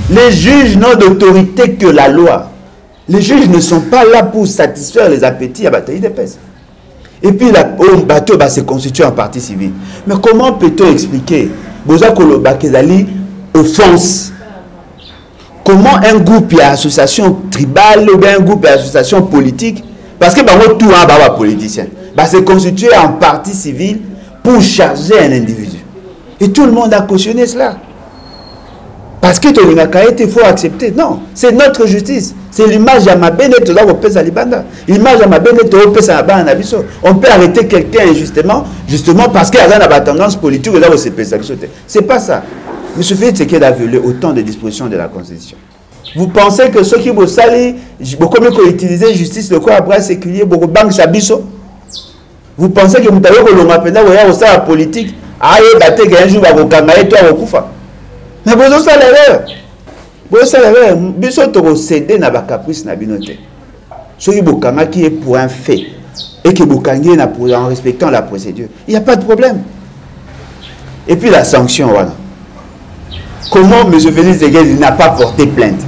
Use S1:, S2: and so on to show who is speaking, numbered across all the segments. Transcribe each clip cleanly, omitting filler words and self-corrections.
S1: Les juges n'ont d'autorité que la loi. Les juges ne sont pas là pour satisfaire les appétits à bataille des pèses. Et puis, le bateau va se constituer en partie civile. Mais comment peut-on expliquer Boza Koloba Kezali offense? Comment un groupe et association tribale ou bien un groupe et association politique, parce que tout un politicien, va se constituer en partie civile pour charger un individu. Et tout le monde a cautionné cela. Parce que il faut accepter. Non, c'est notre justice. C'est l'image de ma bénéto là au pesa libanda. L'image de ma bénéto au pesa na biso. On peut arrêter quelqu'un injustement, justement parce qu'il y a une tendance politique là où c'est pesa biso. C'est pas ça. M. Félix Tshisekedi a violé autant de dispositions de la Constitution. Vous pensez que ceux qui vous salissent, beaucoup mieux qu'utiliser justice le quoi à bras séculier, beaucoup banque chabiso. Vous pensez que vous avez que la politique, ah, il y a un jour, vous avez toi au Koufa. Mais vous avez l'erreur. Vous avez l'erreur. Vous avez cédé dans la caprice na binote. Ce qui est pour un fait et que vous avez en respectant la procédure, il n'y a pas de problème. Et puis la sanction, voilà. Comment M. Félix Tshisekedi n'a pas porté plainte?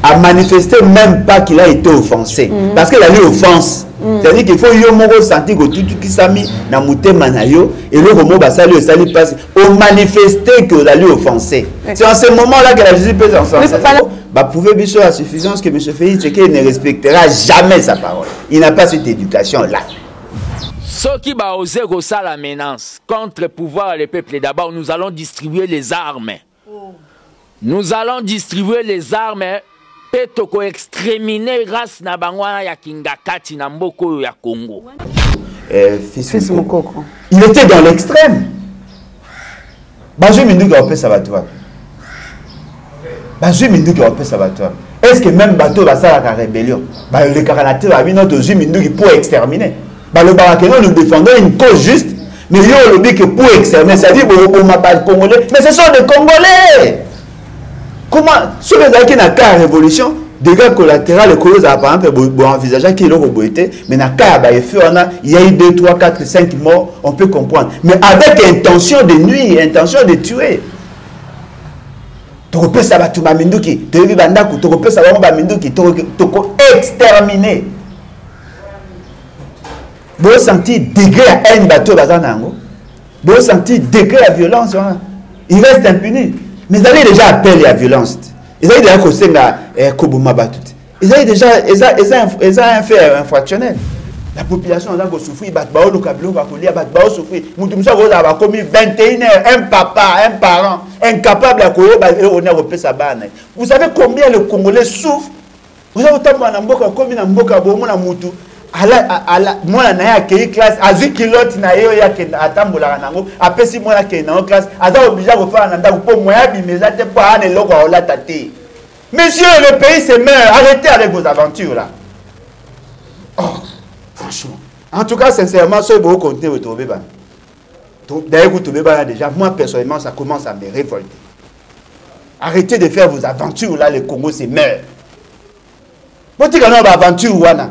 S1: A manifesté même pas qu'il a été offensé. Parce qu'il a eu offense. C'est-à-dire qu'il faut sentir que tout qui s'est mis dans le manayo et le romo basali sali passe au manifester que a eu offensé. C'est en ce moment-là que la justice peut s'en sortir. Bah pouvez bien sûr à suffisance que M. Félix Tshisekedi ne respectera jamais sa parole. Il n'a pas cette éducation-là.
S2: Ceux qui va oser la menace contre le pouvoir et le peuple, d'abord nous allons distribuer les armes. Nous allons distribuer les armes. Petoko exterminer race na bangwana ya Kingakati na mboko ya Congo.
S1: Fils Mokoko. Il était dans l'extrême. Bazou Minduki a fait ça bateau. Bazou Minduki a fait ça bateau. Est-ce que même bateau va ça la rébellion? Le caranateur a mis notre Bazou Minduki pour exterminer. Le Barakeno nous défendons une cause juste, mais il y a le but que pour exterminer, c'est-à-dire qu'on m'a pas Congolais, mais ce sont des Congolais. Comment, ceux qui ont la révolution, dégâts collatéraux, les colons, par exemple, envisager qu'ils l'ont été, mais il y a eu 2, 3, 4, 5 morts, on peut comprendre. Mais avec intention de nuire, intention de tuer. Tu peux savoir tout le monde qui, tu peux savoir tout le monde qui, tu peux exterminer. Vous sentez degré à haine bateau, vous sentez degré à violence, il reste impuni. Mais ils avaient déjà appelé à la violence. Ils avaient déjà causé Kobuma Batut. Ils avaient déjà un fait infractionnel. La population a souffert, ils ont souffert. Nous avons commis 21 heures, un papa, un parent, incapable de courir. Vous savez combien les Congolais souffrent? Vous avez autant de mboka moi na ya classe azu kilote na yo ya ke atambola nango apesi moi na ke na classe aza obligé ko faire na ndako po moya bimeza te po ana eloko ola tate. Monsieur, le pays se meurt, arrêtez avec vos aventures là. Oh, franchement. En tout cas, sincèrement, ce beau contenu vous trouvez pas. D'ailleurs, vous trouvez pas déjà. Moi personnellement, ça commence à me révolter. Arrêtez de faire vos aventures là, le Congo se meurt. Vous dites qu'on a une aventure wana.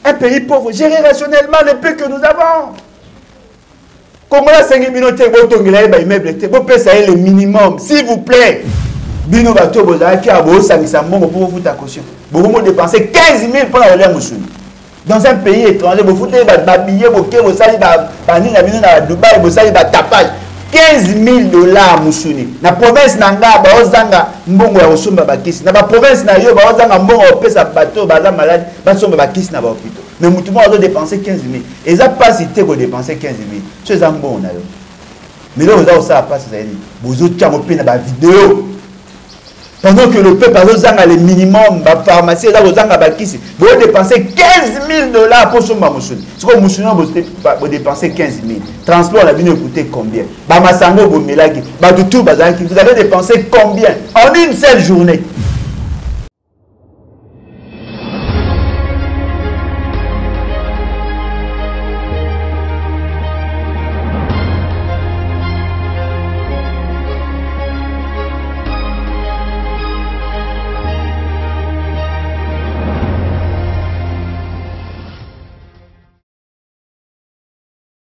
S1: Un pays pauvre, gérer rationnellement le peu que nous avons. Comment la 5 minutes, vous payez le minimum, s'il vous plaît. Bino bateau, vous avez pour vous caution. Vous dépensez 15 000 pour aller à Moussou. Dans un pays étranger, vous foutez des billets, vous salez à Dubaï, vous salez à tapage. 15 000 $ Moussouni. Na province nanga baozanga mbongo ya osomba bakisi. Na ba province na yo baozanga mbongo opesa bateau baza malade, basomba bakisi na ba hôpital. Mais mutumo a dépensé 15 000. Et ça pas cité ko dépenser 15 000. Ce za mbongo na yo. Mais là on ça pas ça dit. Bozo tchamo pe na ba vidéo. Pendant que le peuple a le minimum, la pharmacie a vous dépensez 15 000 $ pour ce Moussouni. Ce que Moussouni vous dépensez 15 000. Transport, la vie ne coûtait combien? Vous avez dépensé combien en une seule journée?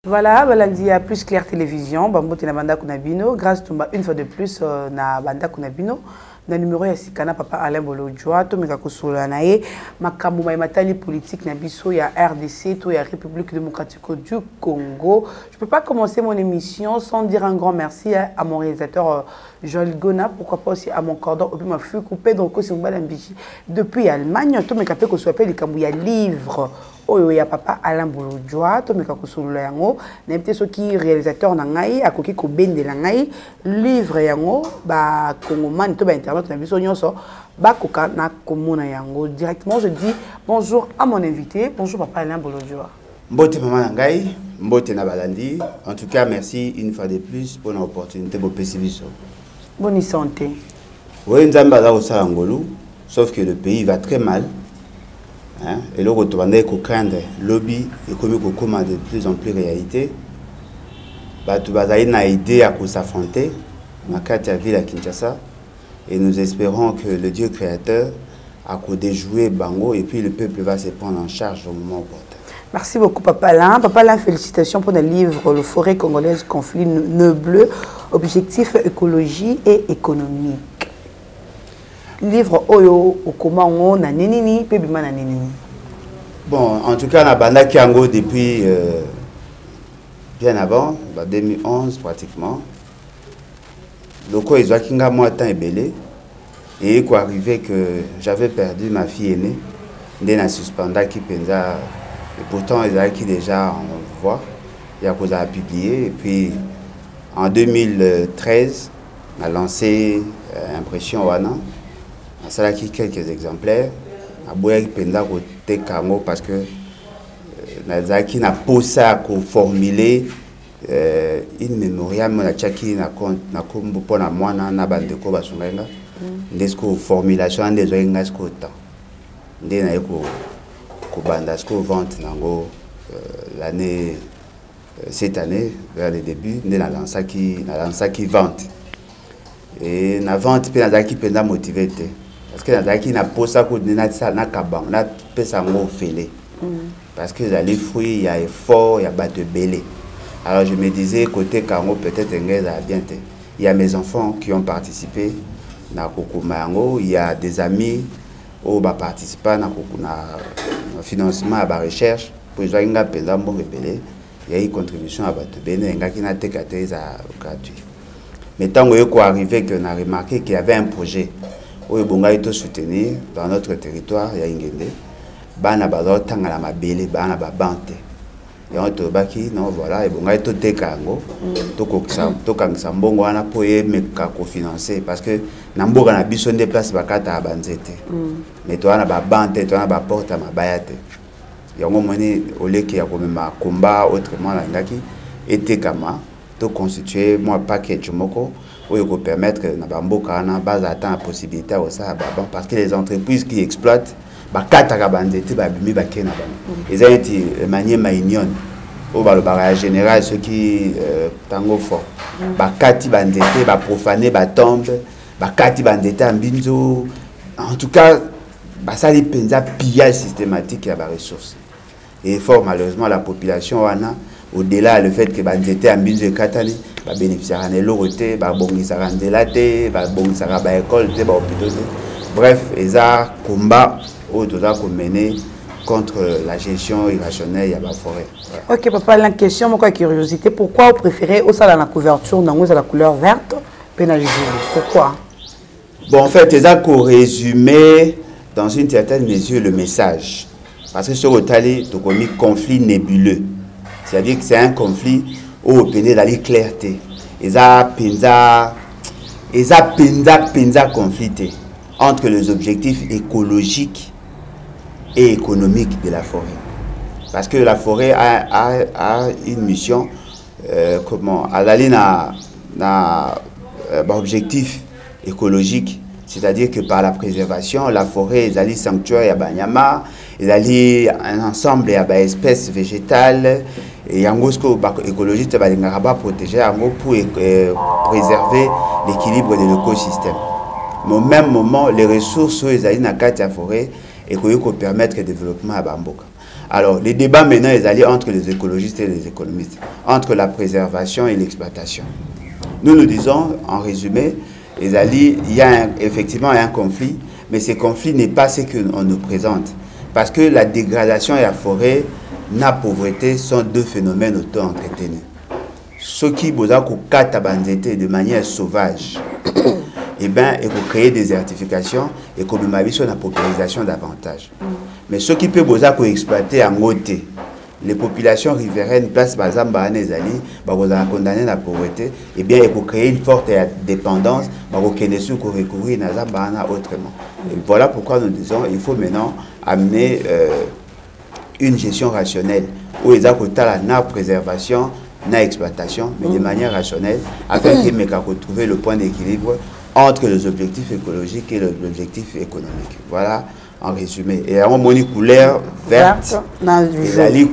S3: Voilà, il y a plus Claire Télévision, Bambote na Banda Kunabino, grâce Tumba une fois de plus na Banda Kunabino. na numéro ya sikana papa Alain Bolodjoa to meka kosola na ye makambo ma matali politique na biso ya RDC to ya République démocratique du Congo. Je peux pas commencer mon émission sans dire un grand merci à mon réalisateur Joël Gona, pourquoi pas aussi à mon cordon obi ma fui coupé donc aussi depuis Allemagne to meka pe kosola pe likambo ya livre oyo ya papa Alain Bolodjoa to meka kosola yango na peut ce qui réalisateur na ngai akoki ko bendela ngai livre yango ba Congoman to ba internet na biso nyonso ba koka na komona yango directement. Je dis bonjour à mon invité. Bonjour papa Alain Bolodjoa.
S1: Mbote maman ngai, mbote na balandi. En tout cas, merci une fois de plus pour l'opportunité de biso.
S3: Bonne santé.
S1: Oui, nzamba za osala ngolu, sauf que le pays va très mal. Hein? Et le retour ko craindre lobby économique ko de plus en plus réalité. Ba tu bazali na idée à s'affronter na kati ya ville à Kinshasa et nous espérons que le Dieu créateur a déjoué Bango et puis le peuple va se prendre en charge au moment opportun.
S3: Merci beaucoup Papa Alain. Papa Alain, félicitations pour le livre Le Forêt congolaise, conflit nœud bleu, objectifs écologie et économique. Livre Oyo Okomango na Nenini, Pebima na Nenini.
S1: Bon, en tout cas, na banda Kiango depuis bien avant, 2011 pratiquement. Loko Ezwakinga moi temps belé et quoi arrivé que j'avais perdu ma fille aînée, ndena suspenda qui penza et pourtant ils avaient qui déjà en voix, il y a cause à publier et puis en 2013 on a lancé Impression Wana. Ça a quelques exemplaires. A boya penda côté Kango parce que Nazaki n'a pas ça qu'on formuler une mémorial na chaki na kombo pona mwana na bandeko basunga ndesko formulation des oinga sko temps ndena yeko ko banda sko vente nango l'année cette année vers le début ndena lança qui vente et na vente pe Nazaki penda motivé te parce que Nazaki n'a pas ça ko na kabang na pesa ngo félé parce que les fruits il y a effort il y a bas de belé. Alors je me disais côté Kango peut-être bien. Il y a mes enfants qui ont participé na Kokumango, il y a des amis qui ont participé na financement à la recherche pour les gens qui il y a une contribution à Bato Bene qui n'a été gratuit. Mais tant qu'on est arrivé qu'on a remarqué qu'il y avait un projet où il a été soutenu dans notre territoire, il y a une bana bazao tanga na mabele bana babante yango to baki non voilà et bonga to tekango to kokisa mbongo wana po ye meka ko financer parce que na mboka na biso nde place bakata banzete mais to wana babante to wana ba porte mabayate yango moni oleki ya komema combat autrement la ngaki etekama to constituer moi package moko oyo ko permettre na bamboka na baza atteindre la possibilité au ça parce que les entreprises qui exploitent bakataka banzete babimi bakena bango ezaleti manière maignon au balobara général ceux qui tango fort bakati banzete ba profaner ba tombe bakati banzete ambinzo en tout cas basali penza pillage systématique ya ba ressources et fort malheureusement la population wana au-delà le fait que banzete ambinzo ekatali ba bénéficiera na loroté ba bongisara nzela te ba bongisara ba école te ba hôpital bref eza combat où tout ça mener contre la gestion irrationnelle de la forêt. Voilà.
S3: Ok papa, la question, moi curiosité, pourquoi vous préférez au salon la couverture dans la couleur verte, pénagée? Pourquoi?
S1: Bon en fait, c'est ça qu'on résumé dans une certaine mesure le message. Parce que sur le tali, tu as mis conflit nébuleux. C'est-à-dire que c'est un conflit où on peut aller clarté. Et ça penza conflité entre les objectifs écologiques et économique de la forêt. Parce que la forêt a une mission, comment, à l'aller dans objectif écologique, c'est-à-dire que par la préservation, la forêt est allée sanctuaire, il y a Banyama, il allé un ensemble, il y a des espèces végétales, et en gros, écologiste va protéger pour préserver l'équilibre de l'écosystème. Mais au même moment, les ressources où ils allaient dans la forêt, et qu'on permettre le développement à Bamboka. Alors, les débats maintenant, ils allaient entre les écologistes et les économistes, entre la préservation et l'exploitation. Nous disons, en résumé, il y a effectivement un conflit, mais ce conflit n'est pas ce qu'on nous présente. Parce que la dégradation et la forêt, la pauvreté sont deux phénomènes auto-entretenus. Ceux qui ont de manière sauvage, eh bien, il faut créer des désertification et comme la paupérisation davantage. Mais ceux qui peuvent exploiter en côté, les populations riveraines, place Bazamba, Nezali, condamner la pauvreté, eh bien, il faut créer une forte dépendance, recourir à Zambana autrement. Et voilà pourquoi nous disons qu'il faut maintenant amener une gestion rationnelle où il y a la préservation, la exploitation, mais de manière rationnelle, afin qu'il trouver le point d'équilibre entre les objectifs écologiques et les objectifs économiques. Voilà. En résumé, et on a une couleur verte, et la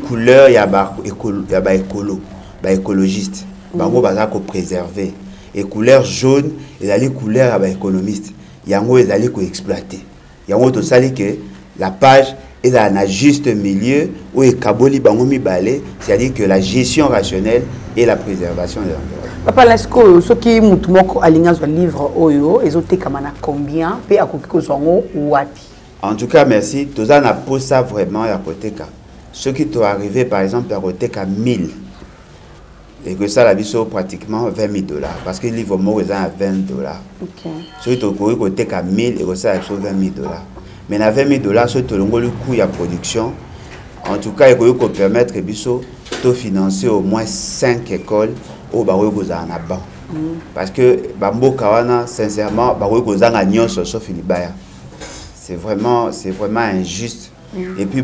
S1: couleur, il y a écologiste, il y a préserver. Et couleur jaune, il y a couleur économiste, il y a exploiter. Il y a tout ça que la page est dans un juste milieu où il c'est-à-dire que la gestion rationnelle et la préservation de l'environnement.
S3: Papa, est-ce que ceux qui ont un livre, ils ont combien et à quoi?
S1: En tout cas, merci. Tout ça n'a pas ça vraiment à côté. Ceux qui sont arrivés, par exemple, à côté 1000. Et que ça, la vie, c'est pratiquement 20 000 $. Parce que le livre mot est à 20 $. Ceux qui sont à côté 1000, et que ça, c'est 20 000 $. Mais à 20 000 $, c'est le coût de production. En tout cas, il faut permettre de financer au moins 5 écoles au Baroui Gozana. Parce que, Bambo Kawana, sincèrement, Baroui Gozana Nyon, sauf Filibaya. C'est vraiment injuste. Et puis,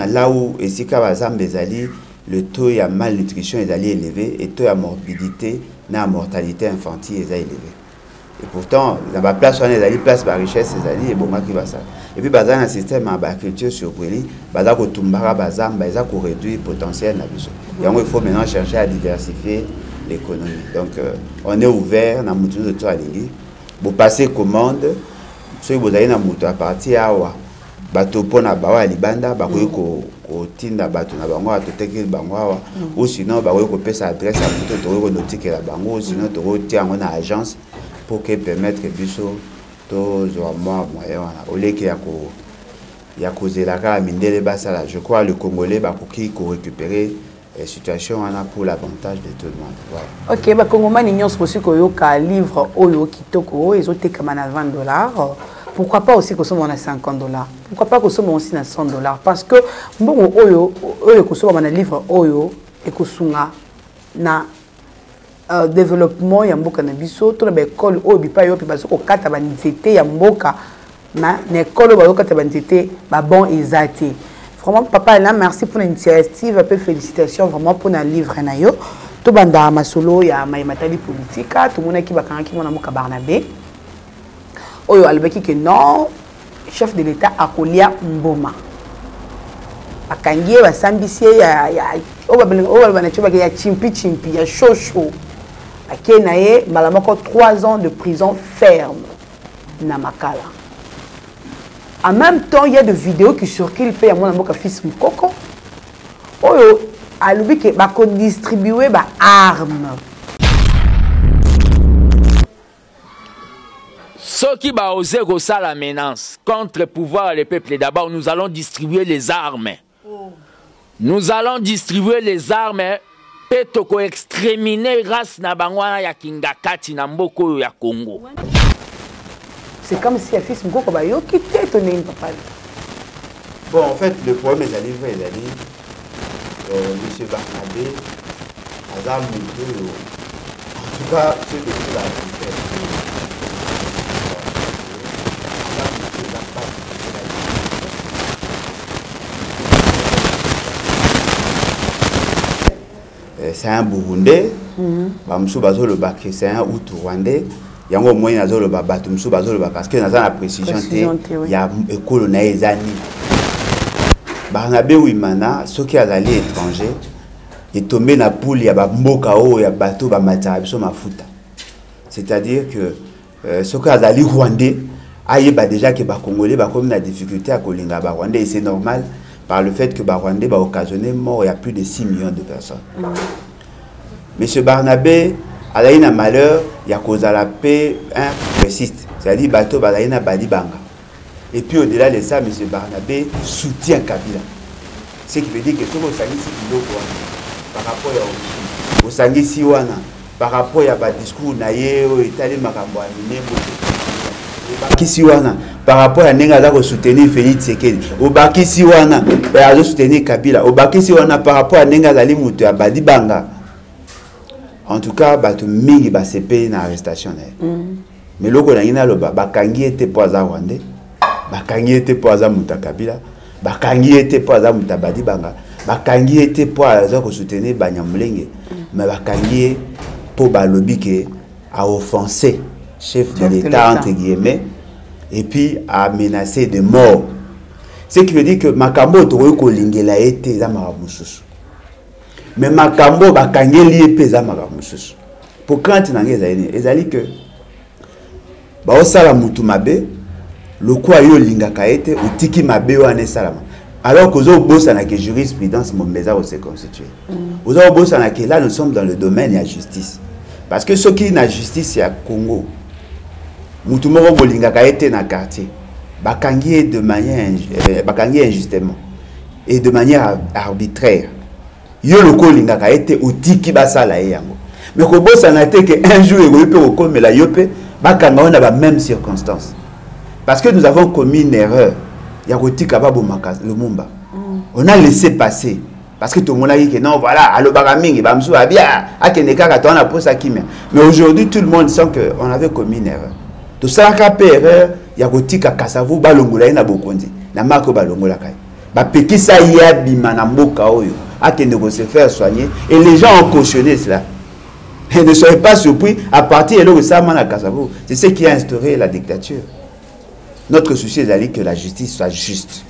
S1: là où le taux de malnutrition est élevé et le taux de morbidité, la mortalité infantile est élevé. Et pourtant, dans la place où on est place de la richesse, c'est bon qui va ça. Et puis, dans un système de culture sur Brili, il faut réduire le potentiel. Et il faut maintenant chercher à diversifier l'économie. Donc, on est ouvert dans le monde de tout. Vous passez commande. Si vous avez un moto à partir awa bato pona bawa libanda bakoyi ko tinda bato na bango atoteki bango awa ou sinon bakoyi ko pesa adresse à moto to ko notiquer la bango sinon to ko tia ngona agence pour que permettre biso to zo moyen wana oleki ya ko zelaka mindele basala. Je crois le Congolais bakoki ko récupérer la situation pour l'avantage de tout le monde. Voilà.
S3: Ok, bah Congomani nyons aussi ko yoka livre oyo kitoko ils ont été comme à 20 $. Pourquoi pas aussi que ce soit à 50 $? Pourquoi pas que ce soit aussi à 100 $? Parce que bon oyo que ce soit un livre oyo et que sunga na développement ya mboka na biso to na ba école oyo bipa yo pe baso ko kata ba nzete ya mboka na école ba yo kata ba nzete ba bon ezate. Vraiment papa là merci pour l'initiative, un peu félicitations vraiment pour un livre na yo. To banda masolo ya matali politika tout monde qui ba kan ki mona moka Barnabé. Oyo alobaki que non, chef de l'État a kolia mboma. Akangie basambisier ya ya chimpi ya chocho. Akenaye malamoko 3 ans de prison ferme na Makala. En même temps, il y a des vidéos qui circulent fait à mon amour fils Mukoko. Oyo alobi que ba ko distribuer ba armes.
S2: Ceux qui va oser ça la menace contre le pouvoir et le peuple, d'abord nous allons distribuer les armes. Nous allons distribuer les armes pour exterminer race na bangwana ya Kingakati na mboko ya Congo.
S3: C'est comme si un fils Mukoko ba yo quitté ton papa.
S1: Bon, en fait, le problème est arrivé, monsieur Barnabé, Azam Moutou, en tout cas, ceux de tout la c'est un Burundais, c'est un Hutu Rwandais. Il y a un moyen de parce que dans la précision, il y a un colonel. Barnabé Ouimana, ceux qui sont allés étrangers, ils sont tombés dans la poule, il y a un mbokao, il y a un bateau, il y a un matériel, c'est-à-dire que ceux qui sont allés Rwandais, il y a déjà que les Congolais ont la difficulté à coller Rwandais et c'est normal par le fait que les Rwandais ont occasionné mort il y a plus de 6 millions de personnes. Monsieur Barnabé il y a un malheur, il y a cause à la paix, hein, persiste. C'est-à-dire, bateau, il y a Badi Banga. Et puis au-delà de ça, M. Barnabé soutient Kabila. Ce qui veut dire que tout le monde par rapport au Sangi Siwana, par rapport à discours naïe, Italie Makambo par rapport à Nengaza soutenir Félix Tshisekedi, au Baki Siwana, à soutenir Kabila, au Baki Siwana par rapport à Nengaza Limutu à Badi Banga. En tout cas, bato mingi ba se paye na arrestation. Mais loko na ina loba bakangi était poza Rwandais, bakangi était poza Muta Kabila, bakangi était poza Muta Badi Banga, bakangi était poza ko soutenir Banyamulenge, mais bakangi pour balobi ke a offensé chef de l'État entre guillemets et puis a menacé de mort. Ce qui veut dire que makambo to ko lingela été za maramususu. Mais makambo bakangi lié pesa maramususu. Pour quand nange ezali que ba osala mutu mabe lokwa yo lingaka été utiki mabe wana salama. Alors que zo bossa na que jurisprudence mombeza au se constituer. Ozo bossa na que là nous sommes dans le domaine de la justice. Parce que ceux qui na justice ya Congo mutu moko bolingaka été na quartier bakangi de manière bakangi injustement et de manière arbitraire. Yo loko lingaka été utiki basala yango. Mais ko bossa na te que un jour il peut comme la yope bakanga on a la même circonstance. Parce que nous avons commis une erreur. Yagoti Kababo Makas, le Mumba. On a laissé passer. Parce que tout le monde a dit que non, voilà, à l'Obaraming, Bamsou, Abia, à Keneka, on a posé ça qui. Mais aujourd'hui, tout le monde sent qu'on avait commis une erreur. Tout ça, a fait erreur, Yagoti Kakasavu, Balongola, na Bokondi, na Marco Balongola Kai. Bapeki ça y a Bimanamboka Oyo, à Keneko se faire soigner. Et les gens ont cautionné cela. Et ne soyez pas surpris, à partir de là, ça, Kasavu, c'est ce qui a instauré la dictature. Notre souci est que la justice soit juste.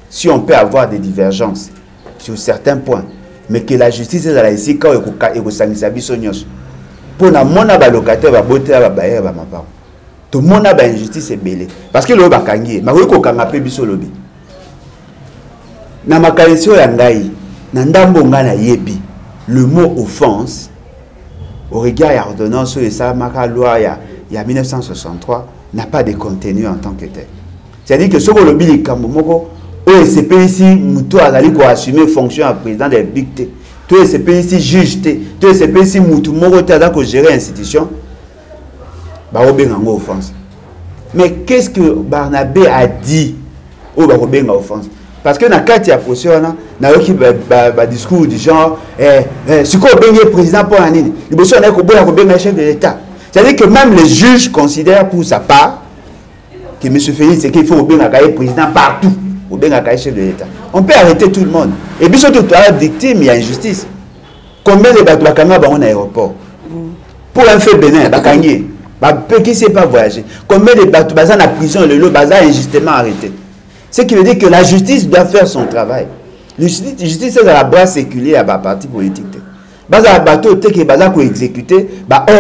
S1: Si on peut avoir des divergences sur certains points, mais que la justice est ici quand il y a des pour la mona ba locataire ba boter ba bailler ba mapa. Tout le monde a une injustice est belé parce que le bakangi, ma ko kanga pe biso lobi. Na makalesio ya ngai, na ndambo ngana yebi, le mot offense au regard de l'ordonnance de sa loi il y a 1963 n'a pas de contenu en tant que tel. C'est-à-dire que ce que le bili kamomoko OSP ici muto azali ko assumer fonction à président de Big T. Tout OSP ici juge T. Tout OSP ici muto moko taza ko gérer institution. Ba obenga ngo offense. Mais qu'est-ce que Barnabé a dit au ba obenga offense? Parce que na kati ya procès na yoki ba discours du genre si ko obenga président pour anini. Liboso na ko benga chef de l'État. C'est-à-dire que même les juges considèrent pour sa part que M. Félix, c'est qu'il faut obéir à président partout, obéir à chef de l'État. On peut arrêter tout le monde. Et puis surtout, tu as victime, il y a injustice. Combien de bateaux à un aéroport? Pour un fait bénin, Bakangi, qui ne sait pas voyager. Combien de bateaux à la prison, le lot, injustement arrêté. Ce qui veut dire que la justice doit faire son travail. La justice est à la base séculière à la partie politique. Baza bateau, tu es exécuté,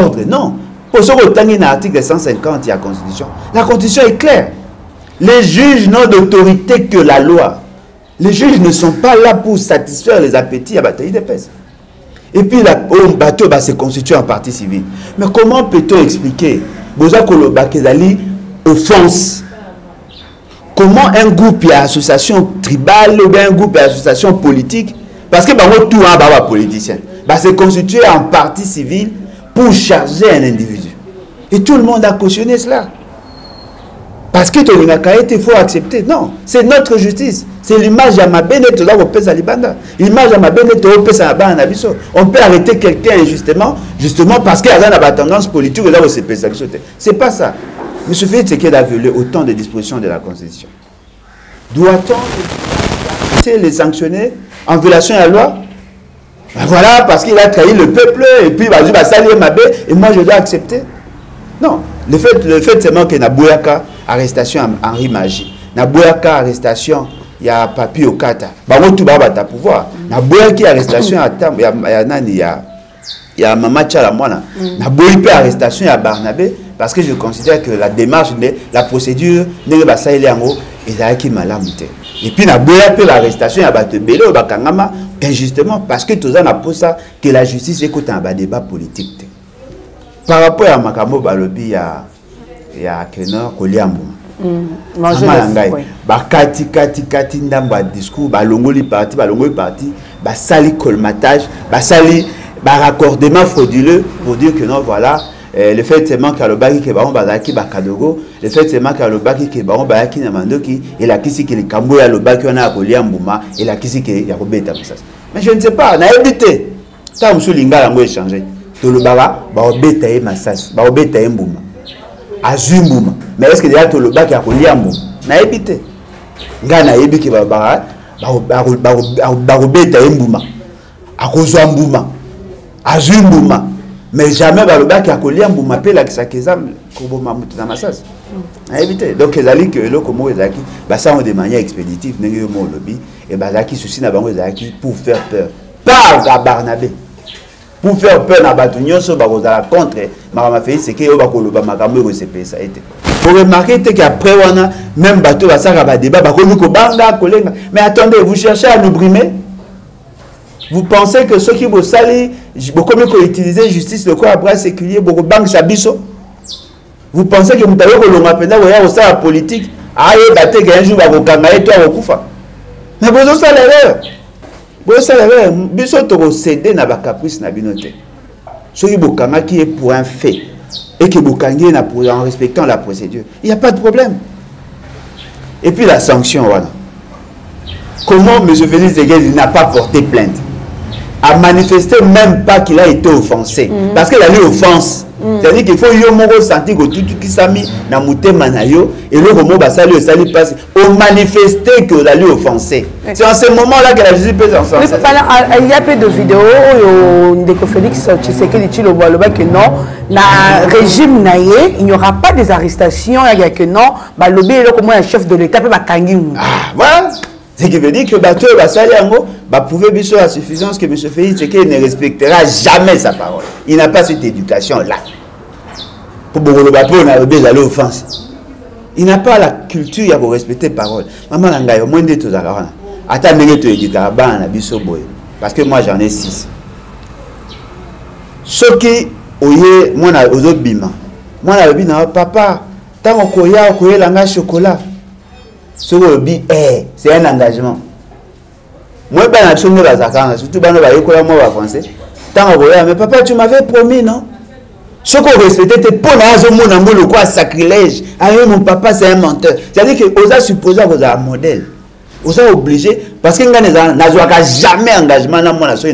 S1: ordre, non. Pour ce que dans l'article 150 de la Constitution, la Constitution est claire. Les juges n'ont d'autorité que la loi. Les juges ne sont pas là pour satisfaire les appétits à bataille des pèses. Et puis, le bateau se constitue en partie civile. Mais comment peut-on expliquer offense? Comment un groupe d'association tribale ou bien un groupe d'association politique, parce que tout un politicien, se constituer en partie civile pour charger un individu. Et tout le monde a cautionné cela. Parce que il faut accepter. Non, c'est notre justice. C'est l'image à ma bénette là au pèse à Libanda. L'image à ma bénette au pèse à la on peut arrêter quelqu'un injustement, justement parce qu'il y a une tendance politique là où c'est pèse à la. C'est pas ça. M. Félix Tshisekedi a violé autant de dispositions de la Constitution. Doit-on les sanctionner en violation de la loi? Voilà, parce qu'il a trahi le peuple, et puis il va salir ma baie, et moi je dois accepter. Non, le fait seulement que Nabouyaka, arrestation Henri Magie, Nabouyaka, arrestation, il y a Papi Okata, tout ta pouvoir. Nabouyaki, arrestation, il y a Mama Tchalamwana, Nabouyaki, arrestation, il y a Barnabé, parce que je considère que la démarche, la procédure, n'est pas ça, il est en haut, et il y a qui m'a lamouté. Et puis, Nabouyaki, l'arrestation, il y a Batebele, Bakangama, injustement, parce que tout ça n'a pas ça, que la justice écoute un débat politique. par rapport à makambo balobi ya Kenor Koliambuma. Kati ndamba discours balongoli parti basali colmatage basali raccordement frauduleux pour dire que non voilà le fait seulement que le baki ke baron bazaki bakadogo le fait seulement que le baki ke baron bayaki na mandoki et la kisi ke le kambo ya le baki wana Koliambuma et la kisi ke ya kobeta ça mais je ne sais pas na évité ça musu lingala ngo échanger to le baba ba obeta e masasi ba obeta e mbuma azumbuma mais est-ce que déjà to le baki ya Koliambuma na évité ngana yebi ke baba ba obeta e mbuma akozwa mbuma azumbuma mais jamais ba le baki ya Koliambuma pe la kisakeza ko boma mutu na masasi na évité donc ezali que eloko mo ezaki ba ça de manière expéditive ndenge yo mo lobby et bazaki souci na bango ezaki pour faire peur par à Barnabé pour faire peur na batu nyonso bakozala contre makama fait c'est que yo bakoloba makambo ko CPS a été pour remarquer que après wana même bateau basaka ba débat bakomi ko banga kolenga mais attendez vous cherchez à nous brimer vous pensez que ceux qui vous sali bakomi ko utiliser justice le quoi après séculier boko bang sabiso vous pensez que mutayo ko longa penda ko ya ko sa politique aye baté que un jour bakokanga et toi okufa mais vous ça l'erreur. Bon, ça l'erreur. Biso toko céder na ba caprice na binote. Ce qui bokanga qui est pour un fait et que bokangi na pour en respectant la procédure. Il n'y a pas de problème. Et puis la sanction voilà. Comment M. Félix Tshisekedi n'a pas porté plainte? A manifesté même pas qu'il a été offensé parce qu'il a eu offense. C'est-à-dire qu'il faut yo moko sentir que tout qui s'ami na mutema na yo et le moment basali sali passe au manifester que la lui offensé. C'est en ce moment-là que la justice peut s'en sortir.
S3: Il y a peu de vidéos de Félix Tshisekedi dit que non, na régime naïe, il n'y aura pas des arrestations, il y a que non, bah lobby est comme un chef de l'État peut bakangi.
S1: Ah voilà. Ce qui veut dire que bateau basali yango ba prouver biso à suffisance que M. Félix Tshisekedi ne respectera jamais sa parole. Il n'a pas cette éducation là. Pour beaucoup de bateaux on a obéi à l'offense. Il n'a pas la culture de respecter parole. Maman nanga yo moins de tout ça. Attends ndenge to éduquer bana na biso boy parce que moi j'en ai 6. Ce qui oye moi na ozobima. Moi na bina papa tant koya langa chocolat. Ce c'est un engagement. Moi, je suis là, surtout dans le français. Mais papa, tu m'avais promis, non? Ce qu'on respectait, c'était pour le quoi sacrilège. Ah, mon papa, c'est un menteur. C'est-à-dire que vous avez supposé que vous avez un modèle. Vous avez obligé, parce que vous n'avez jamais engagement dans mon nation.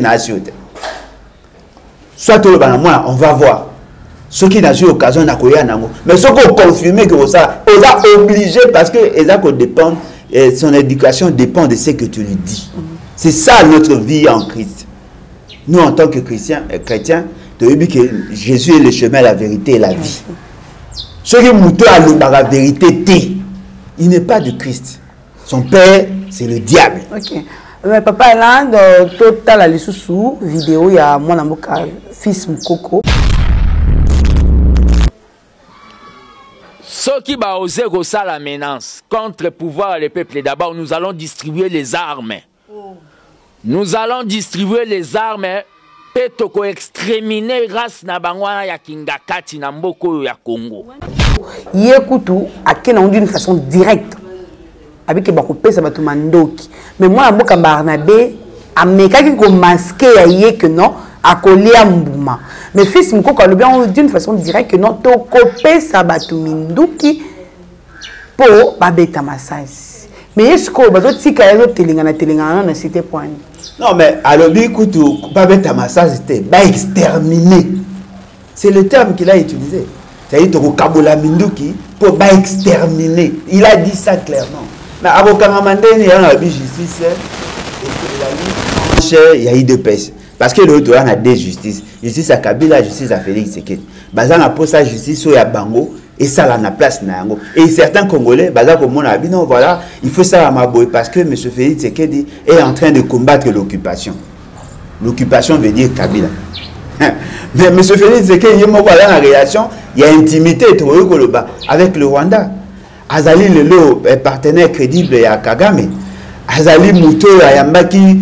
S1: Soit on va voir. Ceux qui n'ont eu l'occasion d'accueillir Nango. Mais ceux qui ont confirmé que vous avez obligé parce que son éducation dépend de ce que tu lui dis. C'est ça notre vie en Christ. Nous, en tant que chrétiens, tu as dit que Jésus est le chemin, la vérité et la vie. Ceux qui moutent à la vérité, il n'est pas du Christ. Son père, c'est le diable. Ok.
S3: Mais papa, là, dans total la sous vidéo, il y a mon amour fils Mukoko.
S2: Ceux qui va oser la menace contre le pouvoir et le peuple, d'abord, nous allons distribuer les armes. Nous allons distribuer les armes. Petoko exterminer grâce na bangwana ya Kingakati na mboko ya Congo.
S3: Yekutu akena d'une façon directe. Avec que bakopesa batu mandoki. Mais moi mboka Barnabé amekaki ko masquer ya yeke non akolia mbuma. Mais fils Mukoko le bien d'une façon directe que non to kopesa batu minduki po babeta masasi. Mais est-ce que bazo tika yo telingana na cité point.
S1: Non mais alors écoute babeta masasi c'était ba exterminer. C'est le terme qu'il a utilisé. C'est-à-dire to kabola minduki pour ba exterminer. Il a dit ça clairement. Mais avocat mandeni ya na justice et il y a eu deux pèses. Parce que l'autre a deux justices. Justice à Kabila, justice à Félix Tshisekedi. Bazan a posé sa justice au Yabango et ça là na place na yango. Et certains Congolais, bazan comme on a dit non voilà, il faut ça à Maboy parce que M. Félix Tshisekedi est en train de combattre l'occupation. L'occupation veut dire Kabila. Mais M. Félix Tshisekedi, il y a la réaction, il y a intimité avec le Rwanda. Azali Lelo est partenaire crédible à Kagame. azali muto ayambaki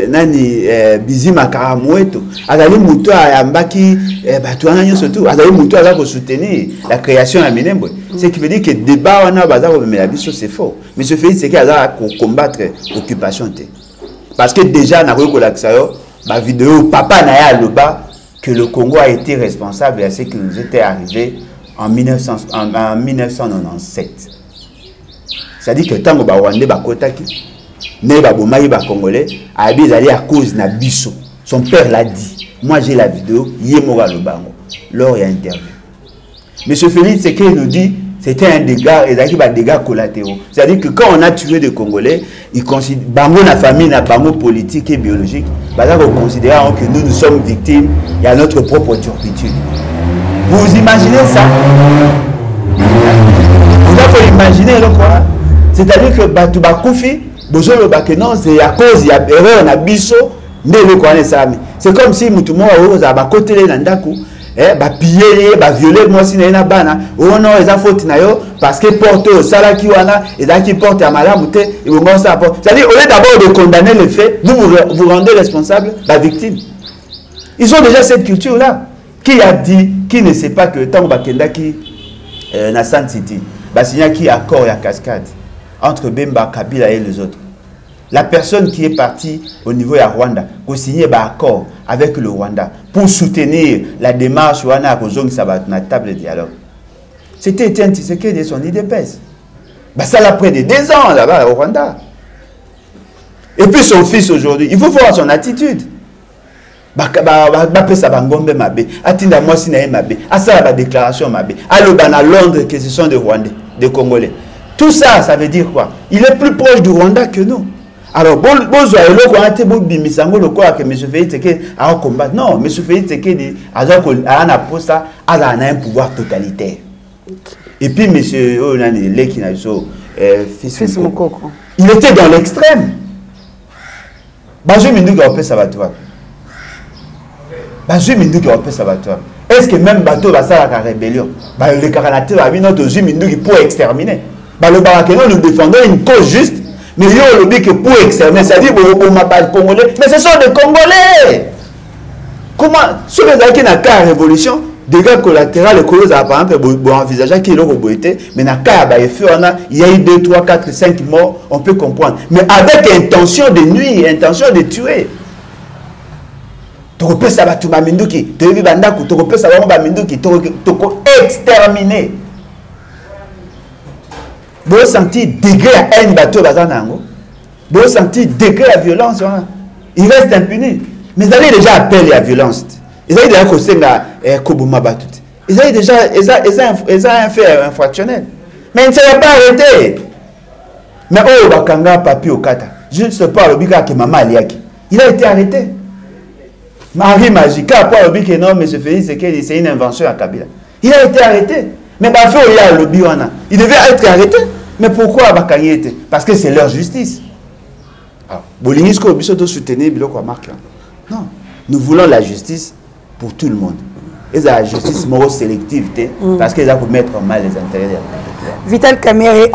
S1: nani Bizima Karamueto, azali muto ayambaki Batouana nyonso tout, azali muto aza ko soutenir la création à Minembwe. Ce qui veut dire que débat wana baza ko memela biso c'est faux. Mais ce fait c'est qu'il aza ko combattre occupation té. Parce que déjà na ko la yo ba vidéo papa na ya loba que le Congo a été responsable de ce qui nous était arrivé en 1997. C'est-à-dire que tant que ba Rwandais ba kotaki ne ba bomai ba Congolais a bien allé à cause na biso. Son père l'a dit. Moi j'ai la vidéo, Yemora Lobango. Lors il y a interview. Monsieur Félix, ce qu'il nous dit, c'était un dégât, et des dégâts collatéraux. C'est-à-dire que quand on a tué des Congolais, ils considèrent, bango na famille, na bango politique et biologique, on considère que nous sommes victimes, il y a notre propre turpitude. Vous imaginez ça? Vous avez imaginé le quoi? C'est-à-dire que Batouba Koufi, non, c'est à cause, il y a erreur, on a biso, mais le quoi, c'est comme si Moutoumou a côté les Nandakou. Ba piller ba violer moi si na bana o non eza faute na yo parce que porte sala ki wana eza ki porte à malamu te et bon ça c'est-à-dire au lieu d'abord de condamner les faits vous rendez responsable la victime. Ils ont déjà cette culture là. Qui a dit, qui ne sait pas que tant bakenda ki na San City ba signa qui accord ya cascade entre Bemba Kabila et les autres. La personne qui est partie au niveau de Rwanda, qui a signé un accord avec le Rwanda pour soutenir la démarche à la table de dialogue. C'était Étienne Tshisekedi et son IDPS. Ça l'a près de 2 ans là-bas au Rwanda. Et puis son fils aujourd'hui, il faut voir son attitude. Déclaration à Londres que ce sont des Rwandais, des Congolais. Tout ça, ça veut dire quoi? Il est plus proche du Rwanda que nous. Alors, bon, que M. Félix Tshisekedi a combattre. Non, M. Félix Tshisekedi a un pouvoir totalitaire. Et puis, M. Il était dans l'extrême. Est-ce que même bateau va faire la rébellion? Le Karanate va venir notre Juminduki pour exterminer. Le Barakeno, nous défendons une cause juste. Mais il y a le que pour exterminer, c'est-à-dire Congolais. Mais ce sont des Congolais. Comment, sur les acquis n'a qu'à révolution, dégâts collatéraux, les causes par exemple, envisager qu'il y a eu mais il y a eu 2, 3, 4, 5 morts, on peut comprendre. Mais avec intention de nuire, intention de tuer. Tu peux savoir tout le monde qui, tu peux savoir tout le monde qui, exterminer. Vous sentez degré à un bateau bazanango. Vous sentez degré à violence. Il reste impuni. Mais ils avaient déjà appelé à violence. Ils avaient déjà causé la Kobuma Batut. Ils avaient déjà un fait infractionnel. Mais ils ne s'est pas arrêté. Mais oh, Bakanga Papi Okata. Je ne sais pas le bika que maman Aliaki. Il a été arrêté. Marie Magica, après le bika non, mais je fais c'est une invention à Kabila. Il a été arrêté. Mais Bafé Oya le biwana. Il devait être arrêté. Mais pourquoi Bakayete? Parce que c'est leur justice. Bolingisco Bisoto soutenir Biloko marque. Non. Nous voulons la justice pour tout le monde. Et la justice sélective parce qu'ils ont mettre en mal les intérêts de la population.
S3: Vital Kamerhe,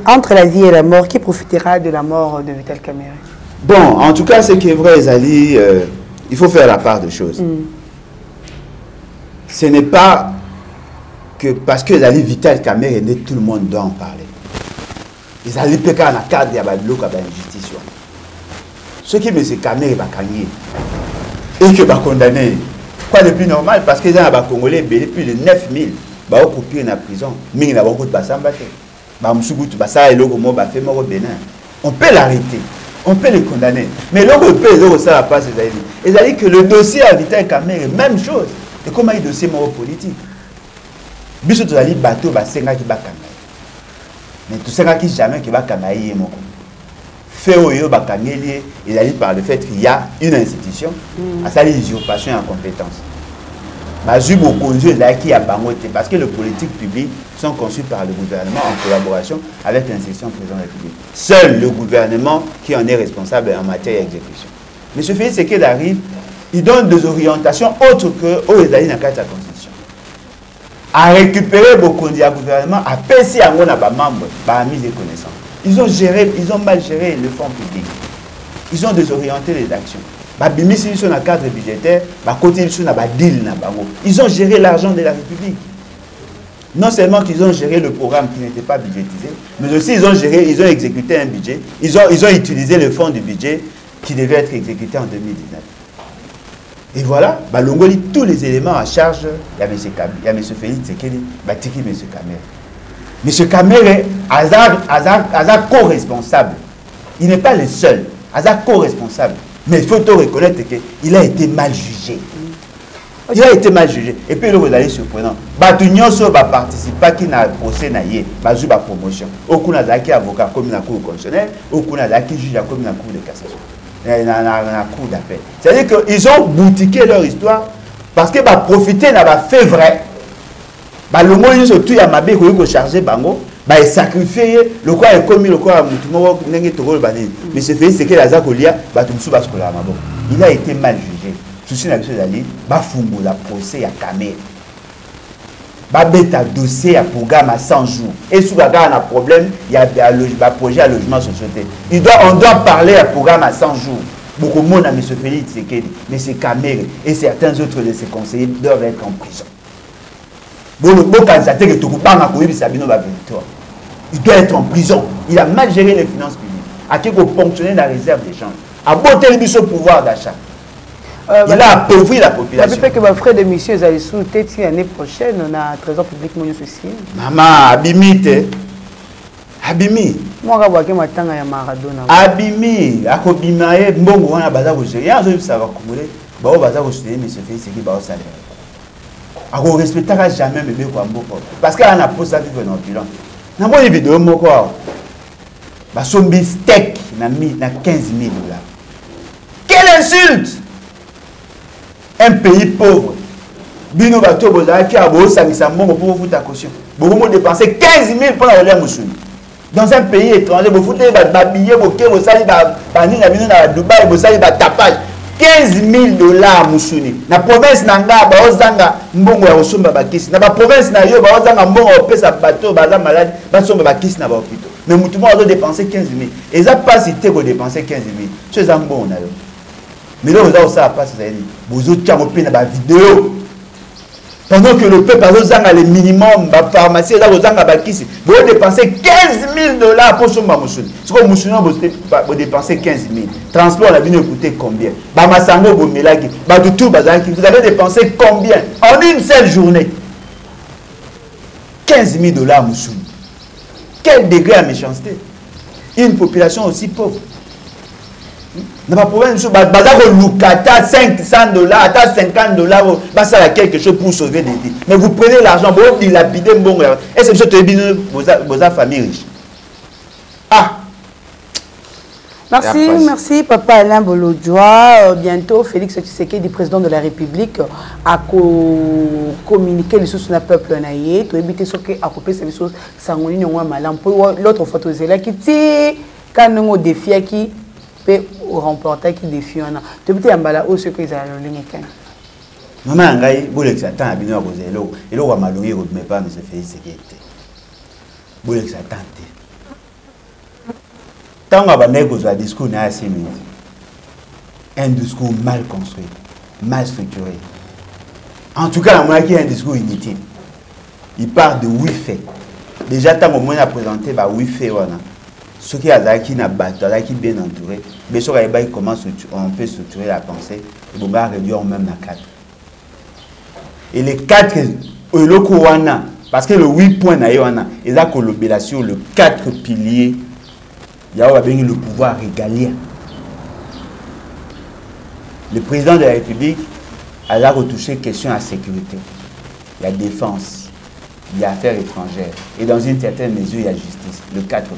S3: entre la vie et la mort, qui profitera de la mort de Vital Kamerhe?
S1: Bon, en tout cas, ce qui est vrai, Zali, il faut faire la part de choses. Ce n'est pas que parce que Zali Vital Kamerhe, tout le monde doit en parler. Ils allaient pécher dans le cadre de la justice. Ce qui me dit Kamerhe va gagner et que va condamner. Quoi de plus normal? Parce que les gens Congolais, plus de 9000 vont couper dans la prison. Mais ils n'ont pas de on peut l'arrêter, on peut le condamner. Mais l'autre peut ça pas c'est-à-dire que le dossier à Vital Kamerhe, même chose. Et comment il dossier politique? Biso to ali bateau ba senga ki ba kanga. Mais tout ça qui jamais qui va kanga yé moko. Fait oyo ba kangeli il ali par le fait qu'il y a une institution à sa usurpation en compétence. Ba jubo konjo là qui a bangoté parce que les politiques publiques sont conçues par le gouvernement en collaboration avec l'institution président de la République. Seul le gouvernement qui en est responsable en matière d'exécution. Mais ce fait c'est qu'il arrive, il donne des orientations autres que aux États-Unis dans la Constitution. À récupérer beaucoup de gouvernement, à passer à mon membre, à mise de connaissance. Ils ont mal géré le fonds public. Ils ont désorienté les actions. Babimisi ils sont dans le cadre budgétaire, côté ils sont dans le deal. Ils ont géré l'argent de la République. Non seulement qu'ils ont géré le programme qui n'était pas budgétisé, mais aussi ils ont exécuté un budget. Ils ont utilisé le fonds du budget qui devait être exécuté en 2019. Et voilà, Longoli, tous les éléments à charge, il y a M. Félix Tshisekedi, Batiki M. Kamer. M. Kamer est hasard co-responsable. Il n'est pas le seul, hasard co-responsable. Mais il faut reconnaître qu'il a été mal jugé. Il a été mal jugé. Et puis, vous allez surprenant. Batunyoso va participer qui n'a procès na yé, bazou ba promotion. Okuna zaki avocat comme na cour constitutionnelle, okuna zaki juge comme na cour de cassation. Na cour d'appel. C'est-à-dire qu'ils ont boutiqué leur histoire parce que va profiter n'a fait vrai. Le mot surtout ya mabe ko charger bango, sacrifier le quoi est commis le quoi mutumo ndenge tokolo bani. Mais c'est fait c'est que la zakolia batumsu baskola mabo. Il a été mal jugé. Souci na biso dali ba fungo la procès ya Kamer. Ba beta dossier à programme à 100 jours. Et sous la un problème, il y a un projet à logement société. On doit parler à programme à 100 jours. Beaucoup de monde à M. Félix Tshisekedi, M. Kamer et certains autres de ses conseillers doivent être en prison. Il doit être en prison. Il a mal géré les finances publiques. À qui ponctionner la réserve des gens. À botter le pouvoir d'achat. Il a appauvri la population.
S3: Ça peut que ma frère de mission est allé sous tête l'année prochaine, on a un trésor public mon souci.
S1: Maman, abimite. Abimi.
S3: Moi, je vois que ma tanga ya Maradona.
S1: Abimi, akobimaye mbongo wana baza ko gérer. Ya zo ça va couler. Ba o baza ko soutenir monsieur Félix qui ba o salaire. Ako respectera jamais bébé kwa mboko. Parce que on a posé ça vivre dans bilan. Na mo vidéo moko. Ba sombi steak na 15 000 $. Quelle insulte! Un pays pauvre. Bino bato bozaki abo sangisa mbongo pour vous ta caution. Beaucoup dépenser 15 000 pour la relève Moussuni. Dans un pays étranger, vous foutez ba billet, vous sali ba ni na bino na Dubaï, vous sali ba tapage. 15 000 $ Moussuni. Na province nanga ba ozanga mbongo ya osomba bakisi. Na ba province na yo ba ozanga mbongo opesa bato baza malade, ba somba bakisi na ba hôpital. Mais mutumo a dépensé 15 000. Et ça pas cité ko dépenser 15 000. C'est ça mbongo na yo. Mais là, vous avez passé, vous avez la vidéo. Pendant que le peuple a le minimum, la pharmacie, vous avez dépensé 15 000 $ pour son Moussuni. Ce que Moussuni vous dépensé 15 000. Transport, la vie coûté combien? Vous avez dépensé combien? En une seule journée. 15 000 $ Moussuni. Quel degré à méchanceté? Une population aussi pauvre. Dans ma province, il y a 500 $, 50 $, ça a quelque chose pour sauver des vies. Mais vous prenez l'argent, vous dilapidez bon. Et c'est vos familles riches. Ah!
S3: Merci Papa Alain Bolodjoa. Bientôt, Félix Tshisekedi, président de la République, a communiqué les choses sur le peuple naïe. Tout éviter ce qui a coupé ces choses sanguines ou malin. L'autre photo, c'est là qui tire quand on défie qui peut remporter qui défie. Tu peux dire que ce qu'ils ont en ligne.
S1: Maman, ngai bolek satan abino ko zelo. Elo wa malungi ko me pas monsieur Félix Tshisekedi. Bolek satan te. Tant qu'on a un discours un discours mal construit, mal structuré. En tout cas, il y a un discours inutile. Il parle de 8 faits. Déjà, tant qu'on a présenté 8 faits, ce qui est bien entouré, mais comment on peut structurer la pensée, et on va réduire même à 4. Et les 4, parce que le 8 points, il y a sur le 4 piliers. Il y a le pouvoir régalien. Le président de la République a retouché question à sécurité. Il y a défense, il y a affaires étrangères. Et dans une certaine mesure, il y a justice. Le 4 points.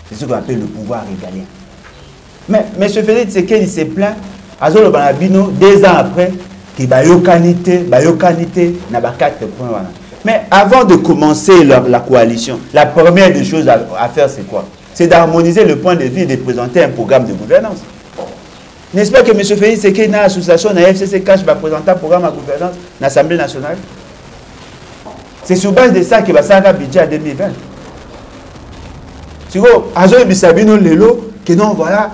S1: C'est ce qu'on appelle le pouvoir régalien. Mais M. Félix Tshisekedi s'est plaint, à Zolo Banabino, 2 ans après, qu'il y a yokanité, n'a pas 4 points. Mais avant de commencer la coalition, la première des choses à faire, c'est quoi? C'est d'harmoniser le point de vue et de présenter un programme de gouvernance. N'est-ce pas que M. Félix Tshisekedi, dans l'association de la FCC-CACH, va présenter un programme de gouvernance dans l'Assemblée nationale? C'est sur base de ça qu'il va faire un budget à 2020. Tu vois, Azo Bissabino Lelo, que non, voilà,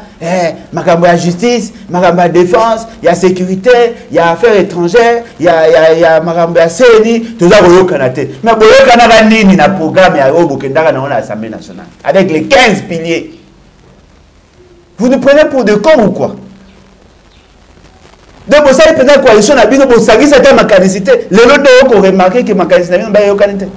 S1: makambo la justice, makambo la défense, il y a sécurité, il y a affaires étrangères, il y a makambo la CNI, tout ça, Boyo Kanate. Mais Boyo Kanaka Nini, na programme, il y a Obokendara dans l'Assemblée nationale, avec les 15 piliers. Vous nous prenez pour des cons ou quoi? Donc, vous savez, peut-être coalition, vous savez, c'était ma canicité. Les autres ont remarqué que ma canicité n'est pas canité.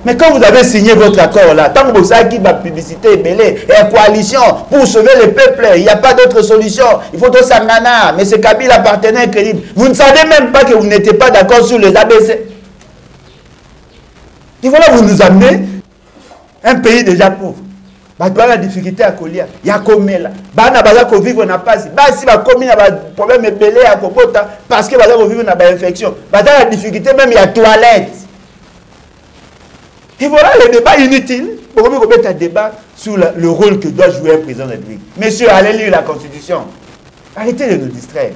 S1: Mais quand vous avez signé votre accord là, tant que vous savez qu'il va publicité belé et coalition pour sauver le peuple, il n'y a pas d'autre solution. Il faut tout s'angana. Mais ce Kabila partenaire crédible. Vous ne savez même pas que vous n'étiez pas d'accord sur les ABC. Et voilà, vous nous amenez un pays déjà pauvre. Bah, tu as la difficulté à coller. Il y a combien là? Bah, on a besoin de vivre na passe. Bah, si bah combien a problème belé à Kokota parce que bah on vivre na infection. Bah, tu as la difficulté même il y a toilette. Et voilà le débat inutile. Pourquoi on met un débat sur le rôle que doit jouer un président de la République? Messieurs, allez lire la Constitution. Arrêtez de nous distraire.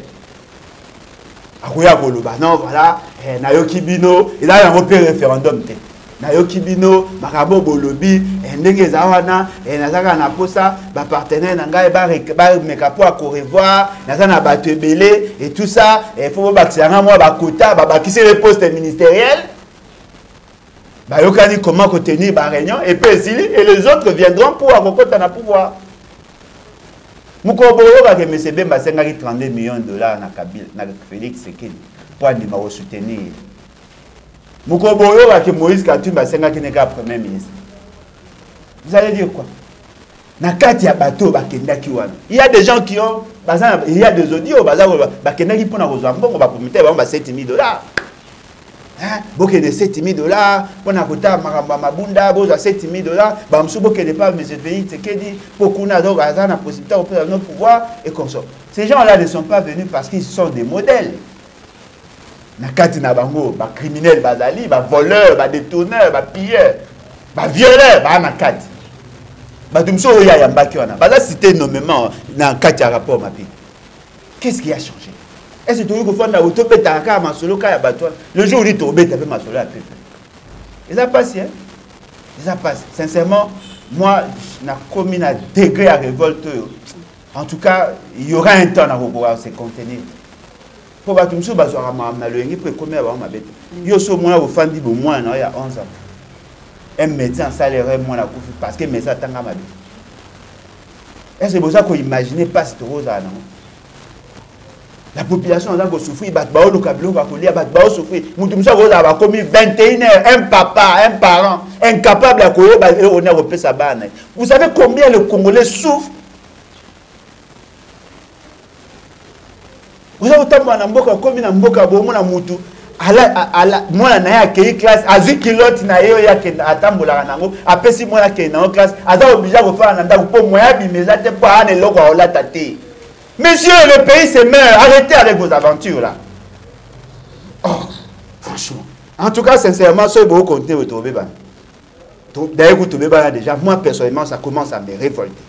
S1: Non, voilà, Nayoki Bino, il a un repère référendum. Nayoki Bino, Marabo Bolobi, Ndenge Zawana, Nazaka Naposa, partenaire Nanga, Mekapo à Corevoir, Nazana Batebele, et tout ça, il faut bâtir un mois, Bakota, qui c'est les postes ministériels. Bayokani comment contenir la réunion et puis et les autres viendront pour avoir le pouvoir. Moukobo que M. Bemba a 32 millions de dollars na Félix Sekedi pour nous soutenir. Moukobo que Moïse Katumba a 50 premier ministre. Vous allez dire quoi? Na kati ya bateau bakendaki wana. Il y a des gens qui ont il y a des audios bakendaki pour na rejoindre mbongo ba comité ba 7000 dollars. Boke de 7000 dollars, pour na kota mabunda, boza 7000 dollars, bamsou boke de pas mes pays, c'est que dit, beaucoup n'a donc la possibilité de notre pouvoir et comme ça. Ces gens-là ne sont pas venus parce qu'ils sont des modèles. Nakati na bango, ba criminels, bazali, ba voleurs, ba détourneurs, ba pilleurs, ba violeurs, ba nakati. Ba tumso ya yambaki wana. Baza cité nommément na kati ya rapport ma pays. Qu'est-ce qui a changé? Est-ce que tu veux que le jour où tu as fait ma solo à peu près? Ils ont passé, hein? Ils ont passé. Sincèrement, moi, je n'ai commis un degré à révolte. En tout cas, il y aura un temps à pouvoir se contenir. Pour que tu me sois dit, il y a il y a 11 ans. Un médecin salaire moins parce que médecin tant à ma vie. Est-ce que vous avez imaginé pas cette rose là? La population a souffert, a commis 21 heures, un papa, un parent, incapable à courir, on a repris sa banne. Vous savez combien le Congolais souffre? Vous avez autant de mboka, comme na mboka, bomona mutu, moi na accueilli classe, à 10 kilotes na yo ya atambola nango, après 6 mois na classe, aza obligé de faire un anda pour moi, mais ça te pas un logo à la tate. Monsieur, le pays se meurt. Arrêtez avec vos aventures là. Oh, franchement. En tout cas, sincèrement, ce beau contenu, vous trouvez pas. D'ailleurs, vous trouvez pas déjà. Moi, personnellement, ça commence à me révolter.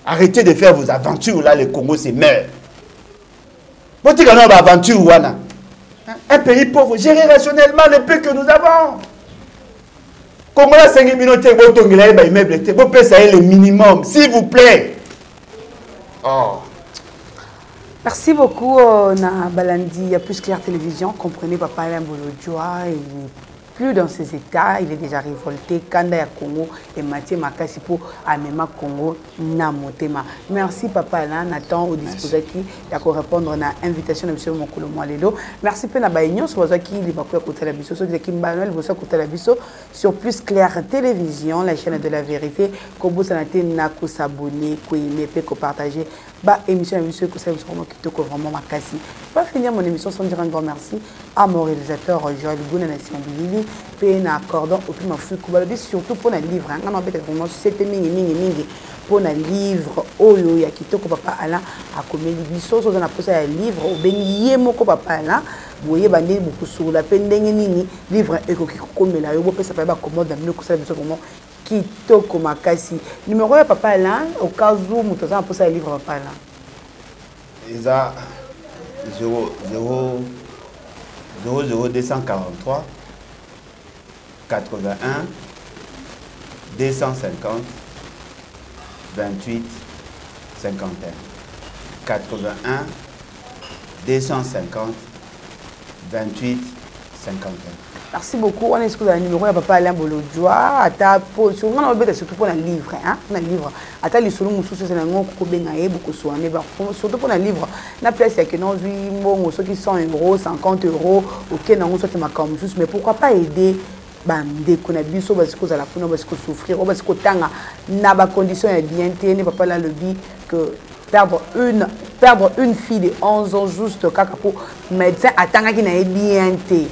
S1: Arrêtez de faire vos aventures là. Le Congo se meurt. Vous dites qu'on a une aventure ou un pays pauvre, géré rationnellement le peu que nous avons. Congo là, 5 minutes, vous pouvez payer le minimum, s'il vous plaît. Oh.
S3: Merci beaucoup, na Balandi, à Plus Clair Télévision. Comprenez, Papa Alain Bolodjoa, il n'est plus dans ses états, il est déjà révolté. Kanda ya Congo et Mathieu Makasi pour Amema Congo na motema. Merci, Papa Alain, Nathan, au dispositif, d'accord répondre à l'invitation de M. Mokolo Moalelo. Merci, Pena Baignon, sur qui il va côté la biso, sur qui Manuel, vous côté la biso, sur Plus Clair Télévision, la chaîne de la vérité. Kobo Sanate, Nako s'abonner, ko aimer, ko partager. Bah, émission que ça vous vraiment Makasi. Je vais finir mon émission sans dire un grand merci à mon réalisateur Joël Gouna Nation Bilili, Pena Cordon, au plus ma fou surtout pour un livre. On a vraiment 7 mingi pour un livre. Oyo ya kitoko papa Alain a commis biso so na posa ya livre au bengi moko papa Alain. Boye bandi beaucoup sur la peine nini livre ekoki komela yo pesa pa ba commode na ko ça biso vraiment kitoko makasi. Numéro ya papa Alain au cas où mutoza posa ya livre papa Alain.
S1: Isa 00243 81 250 28 51. 81 250 28 51.
S3: Merci beaucoup. On est sur le numéro de Papa Alain Bolodjoa. Ata pour sur on a surtout pour un livre hein, un livre. Ata les solo mususu c'est nango ko benga e beaucoup soane ba surtout pour un livre. Na place que non oui mo ceux qui 100 €, 50 €, OK nango soit ma comme mususu mais pourquoi pas aider bande qu'on a biso parce que la funa parce que souffrir parce que tanga na ba condition est bien téné papa là le dit que perdre une fille de 11 ans juste kaka pour médecin atanga qui na bien té.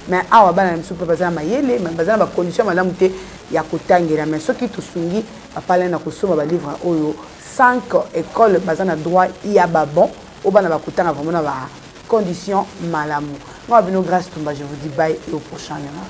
S3: Mais awa bana msupe bazana mayele mais bazana ba condition malamu te ya kotangira mais ceux qui tusungi apale na kosoma ba livre oyo 5 écoles bazana droit ya ba bon au bana ba kotanga vraiment na ba condition malamu. Moi bino grâce Tumba je vous dis bye et au prochain numéro.